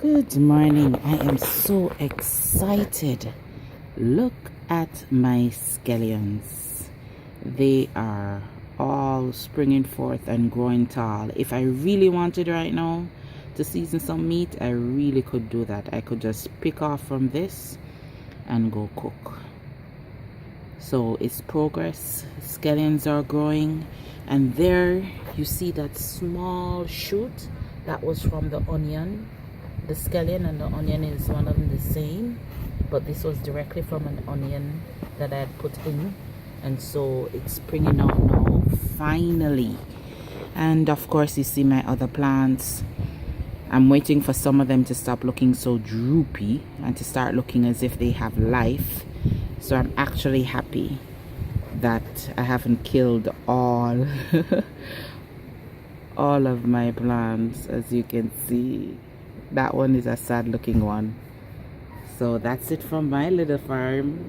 Good morning. I am so excited. Look at my scallions. They are all springing forth and growing tall. If I really wanted right now to season some meat, I really could do that. I could just pick off from this and go cook. So it's progress. Scallions are growing, and there you see that small shoot that was from the onion. The scallion and the onion is one of them the same, but this was directly from an onion that I had put in, and so it's springing out now finally. And of course you see my other plants. I'm waiting for some of them to stop looking so droopy and to start looking as if they have life. So I'm actually happy that I haven't killed all all of my plants. As you can see, that one is a sad looking one. So that's it from my little farm.